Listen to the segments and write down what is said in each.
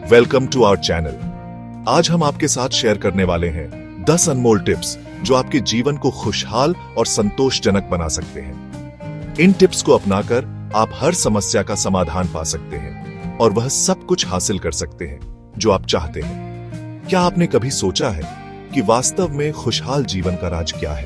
Welcome to our channel. आज हम आपके साथ शेयर करने वाले हैं 10 अनमोल टिप्स जो आपके जीवन को खुशहाल और संतोषजनक बना सकते हैं। इन टिप्स को अपनाकर आप हर समस्या का समाधान पा सकते हैं और वह सब कुछ हासिल कर सकते हैं जो आप चाहते हैं। क्या आपने कभी सोचा है कि वास्तव में खुशहाल जीवन का राज क्या है?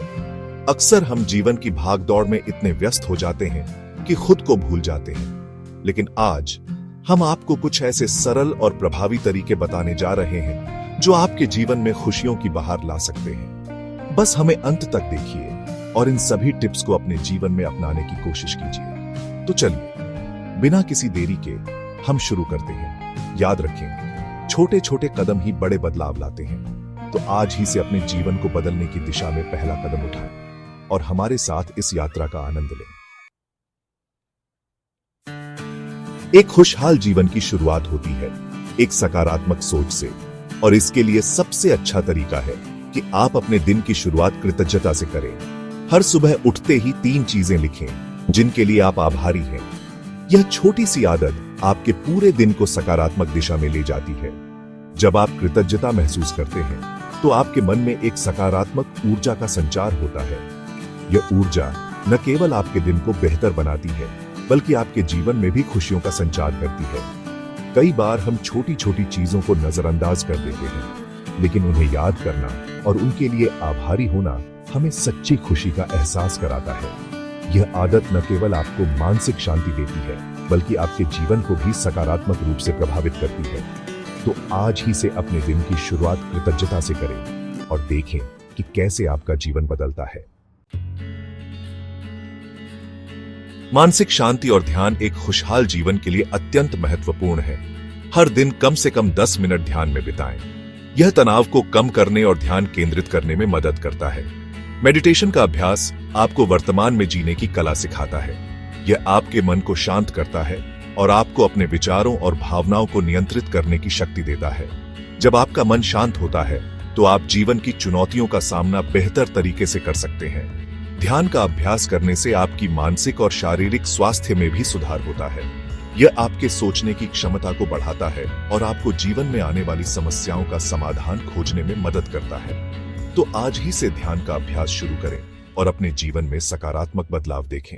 अक्सर हम जीवन की भागदौड़ में इतने व्यस्त हो जाते हैं कि खुद को भूल जाते हैं, लेकिन आज हम आपको कुछ ऐसे सरल और प्रभावी तरीके बताने जा रहे हैं जो आपके जीवन में खुशियों की बहार ला सकते हैं। बस हमें अंत तक देखिए और इन सभी टिप्स को अपने जीवन में अपनाने की कोशिश कीजिए। तो चलिए बिना किसी देरी के हम शुरू करते हैं। याद रखें, छोटे छोटे कदम ही बड़े बदलाव लाते हैं। तो आज ही से अपने जीवन को बदलने की दिशा में पहला कदम उठाएं और हमारे साथ इस यात्रा का आनंद लें। एक खुशहाल जीवन की शुरुआत होती है एक सकारात्मक सोच से, और इसके लिए सबसे अच्छा तरीका है कि आप अपने दिन की शुरुआत कृतज्ञता से करें। हर सुबह उठते ही 3 चीजें लिखें जिनके लिए आप आभारी हैं। यह छोटी सी आदत आपके पूरे दिन को सकारात्मक दिशा में ले जाती है। जब आप कृतज्ञता महसूस करते हैं तो आपके मन में एक सकारात्मक ऊर्जा का संचार होता है। यह ऊर्जा न केवल आपके दिन को बेहतर बनाती है बल्कि आपके जीवन में भी खुशियों का संचार करती है। कई बार हम छोटी छोटी चीजों को नजरअंदाज कर देते हैं, लेकिन उन्हें याद करना और उनके लिए आभारी होना हमें सच्ची खुशी का एहसास कराता है। यह आदत न केवल आपको मानसिक शांति देती है बल्कि आपके जीवन को भी सकारात्मक रूप से प्रभावित करती है। तो आज ही से अपने दिन की शुरुआत कृतज्ञता से करें और देखें कि कैसे आपका जीवन बदलता है। मानसिक शांति और ध्यान एक खुशहाल जीवन के लिए अत्यंत महत्वपूर्ण है। हर दिन कम से कम 10 मिनट ध्यान में बिताएं। यह तनाव को कम करने और ध्यान केंद्रित करने में मदद करता है। मेडिटेशन का अभ्यास आपको वर्तमान में जीने की कला सिखाता है। यह आपके मन को शांत करता है और आपको अपने विचारों और भावनाओं को नियंत्रित करने की शक्ति देता है। जब आपका मन शांत होता है तो आप जीवन की चुनौतियों का सामना बेहतर तरीके से कर सकते हैं। ध्यान का अभ्यास करने से आपकी मानसिक और शारीरिक स्वास्थ्य में भी सुधार होता है। यह आपके सोचने की क्षमता को बढ़ाता है और आपको जीवन में आने वाली समस्याओं का समाधान खोजने में मदद करता है। तो आज ही से ध्यान का अभ्यास शुरू करें और अपने जीवन में सकारात्मक बदलाव देखें।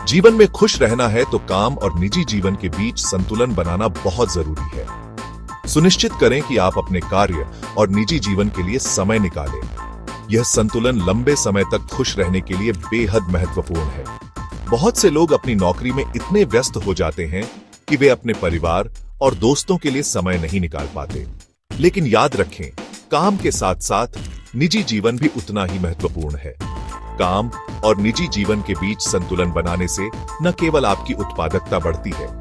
जीवन में खुश रहना है तो काम और निजी जीवन के बीच संतुलन बनाना बहुत जरूरी है। सुनिश्चित करें कि आप अपने कार्य और निजी जीवन के लिए समय निकालें। यह संतुलन लंबे समय तक खुश रहने के लिए बेहद महत्वपूर्ण है। बहुत से लोग अपनी नौकरी में इतने व्यस्त हो जाते हैं कि वे अपने परिवार और दोस्तों के लिए समय नहीं निकाल पाते। लेकिन याद रखें, काम के साथ साथ निजी जीवन भी उतना ही महत्वपूर्ण है। काम और निजी जीवन के बीच संतुलन बनाने से न केवल आपकी उत्पादकता बढ़ती है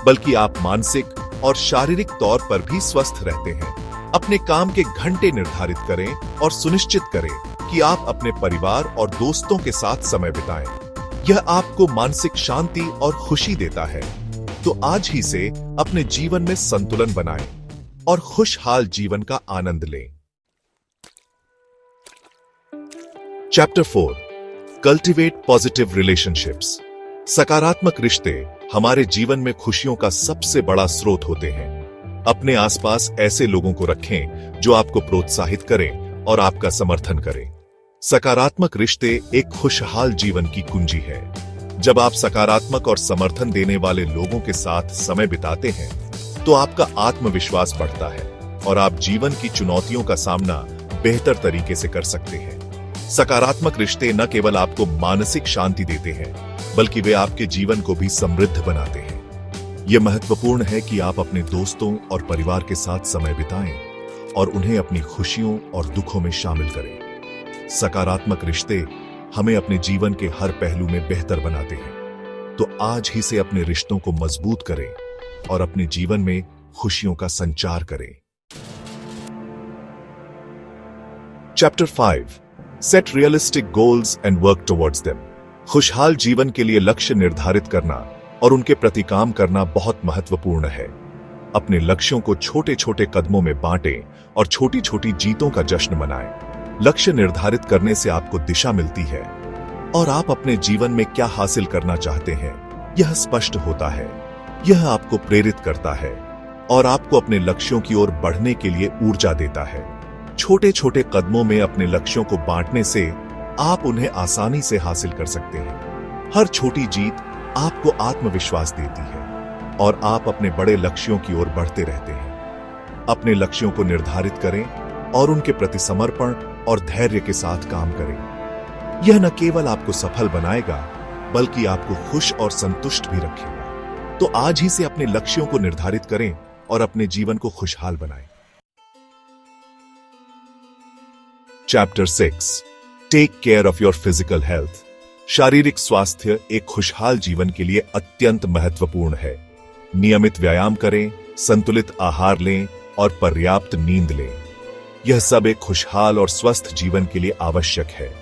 बल्कि आप मानसिक और शारीरिक तौर पर भी स्वस्थ रहते हैं। अपने काम के घंटे निर्धारित करें और सुनिश्चित करें कि आप अपने परिवार और दोस्तों के साथ समय बिताएं। यह आपको मानसिक शांति और खुशी देता है। तो आज ही से अपने जीवन में संतुलन बनाएं और खुशहाल जीवन का आनंद लें। Chapter 4, cultivate positive relationships. सकारात्मक रिश्ते हमारे जीवन में खुशियों का सबसे बड़ा स्रोत होते हैं। अपने आसपास ऐसे लोगों को रखें जो आपको प्रोत्साहित करें और आपका समर्थन करें। सकारात्मक रिश्ते एक खुशहाल जीवन की कुंजी है। जब आप सकारात्मक और समर्थन देने वाले लोगों के साथ समय बिताते हैं तो आपका आत्मविश्वास बढ़ता है और आप जीवन की चुनौतियों का सामना बेहतर तरीके से कर सकते हैं। सकारात्मक रिश्ते न केवल आपको मानसिक शांति देते हैं बल्कि वे आपके जीवन को भी समृद्ध बनाते हैं। यह महत्वपूर्ण है कि आप अपने दोस्तों और परिवार के साथ समय बिताएं और उन्हें अपनी खुशियों और दुखों में शामिल करें। सकारात्मक रिश्ते हमें अपने जीवन के हर पहलू में बेहतर बनाते हैं। तो आज ही से अपने रिश्तों को मजबूत करें और अपने जीवन में खुशियों का संचार करें। Chapter 5, set realistic goals and work towards them. खुशहाल जीवन के लिए लक्ष्य निर्धारित करना और उनके प्रति काम करना बहुत महत्वपूर्ण है। अपने लक्ष्यों को छोटे छोटे कदमों में बांटें और छोटी छोटी जीतों का जश्न मनाएं। लक्ष्य निर्धारित करने से आपको दिशा मिलती है और आप अपने जीवन में क्या हासिल करना चाहते हैं यह स्पष्ट होता है। यह आपको प्रेरित करता है और आपको अपने लक्ष्यों की ओर बढ़ने के लिए ऊर्जा देता है। छोटे छोटे कदमों में अपने लक्ष्यों को बांटने से आप उन्हें आसानी से हासिल कर सकते हैं। हर छोटी जीत आपको आत्मविश्वास देती है और आप अपने बड़े लक्ष्यों की ओर बढ़ते रहते हैं। अपने लक्ष्यों को निर्धारित करें और उनके प्रति समर्पण और धैर्य के साथ काम करें। यह न केवल आपको सफल बनाएगा बल्कि आपको खुश और संतुष्ट भी रखेगा। तो आज ही से अपने लक्ष्यों को निर्धारित करें और अपने जीवन को खुशहाल बनाएं। Chapter 6 take care of your physical health. शारीरिक स्वास्थ्य एक खुशहाल जीवन के लिए अत्यंत महत्वपूर्ण है। नियमित व्यायाम करें, संतुलित आहार लें और पर्याप्त नींद लें। यह सब एक खुशहाल और स्वस्थ जीवन के लिए आवश्यक है।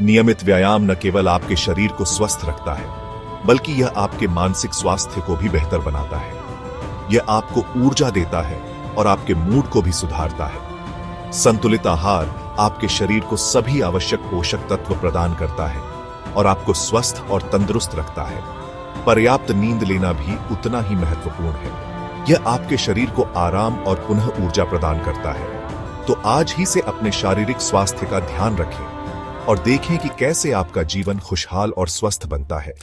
नियमित व्यायाम न केवल आपके शरीर को स्वस्थ रखता है बल्कि यह आपके मानसिक स्वास्थ्य को भी बेहतर बनाता है। यह आपको ऊर्जा देता है और आपके मूड को भी सुधारता है। संतुलित आहार आपके शरीर को सभी आवश्यक पोषक तत्व प्रदान करता है और आपको स्वस्थ और तंदुरुस्त रखता है। पर्याप्त नींद लेना भी उतना ही महत्वपूर्ण है। यह आपके शरीर को आराम और पुनः ऊर्जा प्रदान करता है। तो आज ही से अपने शारीरिक स्वास्थ्य का ध्यान रखें और देखें कि कैसे आपका जीवन खुशहाल और स्वस्थ बनता है।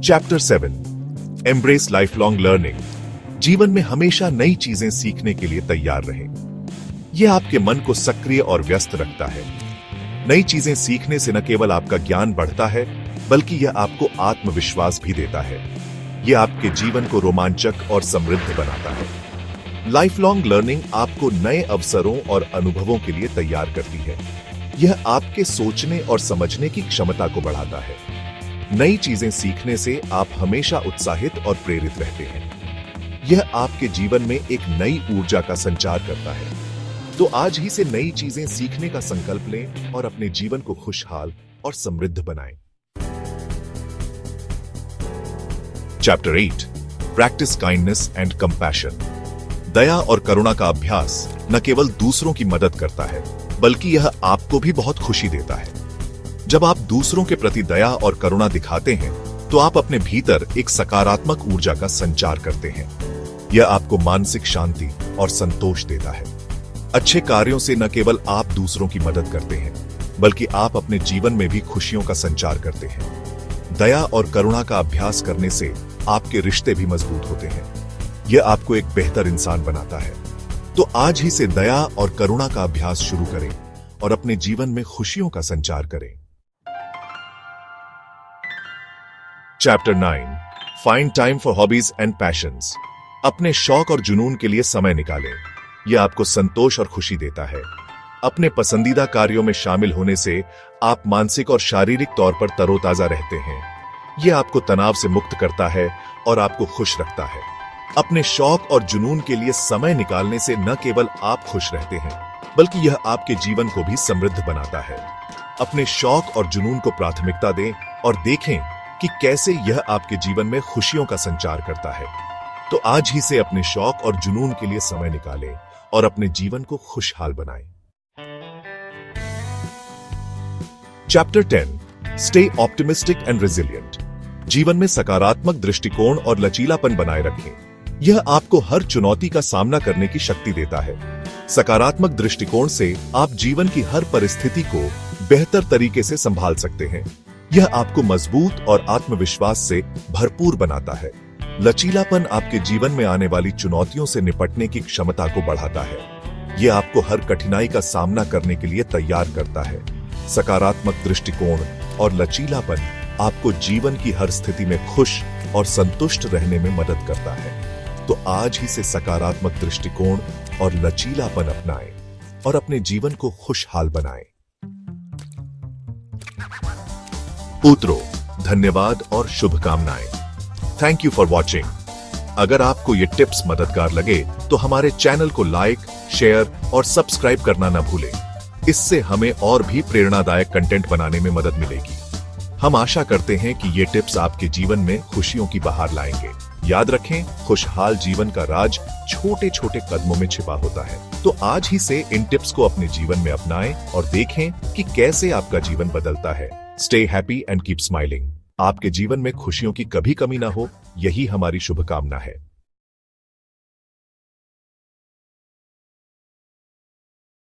Chapter 7 embrace life long learning. जीवन में हमेशा नई चीजें सीखने के लिए तैयार रहें। यह आपके मन को सक्रिय और व्यस्त रखता है। नई चीजें सीखने से न केवल आपका ज्ञान बढ़ता है बल्कि यह आपको आत्मविश्वास भी देता है। यह आपके जीवन को रोमांचक और समृद्ध बनाता है। लाइफ लॉन्ग लर्निंग आपको नए अवसरों और अनुभवों के लिए तैयार करती है। यह आपके सोचने और समझने की क्षमता को बढ़ाता है। नई चीजें सीखने से आप हमेशा उत्साहित और प्रेरित रहते हैं। यह आपके जीवन में एक नई ऊर्जा का संचार करता है। तो आज ही से नई चीजें सीखने का संकल्प लें और अपने जीवन को खुशहाल और समृद्ध बनाएं। Chapter 8 practice kindness and compassion. दया और करुणा का अभ्यास न केवल दूसरों की मदद करता है बल्कि यह आपको भी बहुत खुशी देता है। जब आप दूसरों के प्रति दया और करुणा दिखाते हैं तो आप अपने भीतर एक सकारात्मक ऊर्जा का संचार करते हैं। यह आपको मानसिक शांति और संतोष देता है। अच्छे कार्यों से न केवल आप दूसरों की मदद करते हैं बल्कि आप अपने जीवन में भी खुशियों का संचार करते हैं। दया और करुणा का अभ्यास करने से आपके रिश्ते भी मजबूत होते हैं। यह आपको एक बेहतर इंसान बनाता है। तो आज ही से दया और करुणा का अभ्यास शुरू करें और अपने जीवन में खुशियों का संचार करें। Chapter 9 find time for hobbies and patience. अपने शौक और जुनून के लिए समय निकालें। यह आपको संतोष और खुशी देता है। अपने पसंदीदा कार्यों में शामिल होने से आप मानसिक और शारीरिक तौर पर तरोताजा रहते हैं। यह आपको तनाव से मुक्त करता है और आपको खुश रखता है। अपने शौक और जुनून के लिए समय निकालने से न केवल आप खुश रहते हैं बल्कि यह आपके जीवन को भी समृद्ध बनाता है। अपने शौक और जुनून को प्राथमिकता दें और देखें कि कैसे यह आपके जीवन में खुशियों का संचार करता है। तो आज ही से अपने शौक और जुनून के लिए समय निकालें और अपने जीवन को खुशहाल बनाएं। Chapter 10 stay optimistic and resilient. जीवन में सकारात्मक दृष्टिकोण और लचीलापन बनाए रखें। यह आपको हर चुनौती का सामना करने की शक्ति देता है। सकारात्मक दृष्टिकोण से आप जीवन की हर परिस्थिति को बेहतर तरीके से संभाल सकते हैं। यह आपको मजबूत और आत्मविश्वास से भरपूर बनाता है। लचीलापन आपके जीवन में आने वाली चुनौतियों से निपटने की क्षमता को बढ़ाता है। यह आपको हर कठिनाई का सामना करने के लिए तैयार करता है। सकारात्मक दृष्टिकोण और लचीलापन आपको जीवन की हर स्थिति में खुश और संतुष्ट रहने में मदद करता है। तो आज ही से सकारात्मक दृष्टिकोण और लचीलापन अपनाएं और अपने जीवन को खुशहाल बनाएं। पुत्रों, धन्यवाद और शुभकामनाएं। Thank you for watching. अगर आपको ये टिप्स मददगार लगे तो हमारे चैनल को लाइक, शेयर और सब्सक्राइब करना न भूलें। इससे हमें और भी प्रेरणादायक कंटेंट बनाने में मदद मिलेगी। हम आशा करते हैं कि ये टिप्स आपके जीवन में खुशियों की बहार लाएंगे। याद रखें, खुशहाल जीवन का राज छोटे छोटे कदमों में छिपा होता है। तो आज ही से इन टिप्स को अपने जीवन में अपनाएं और देखें कि कैसे आपका जीवन बदलता है। Stay happy and keep smiling. आपके जीवन में खुशियों की कभी कमी ना हो, यही हमारी शुभकामना है।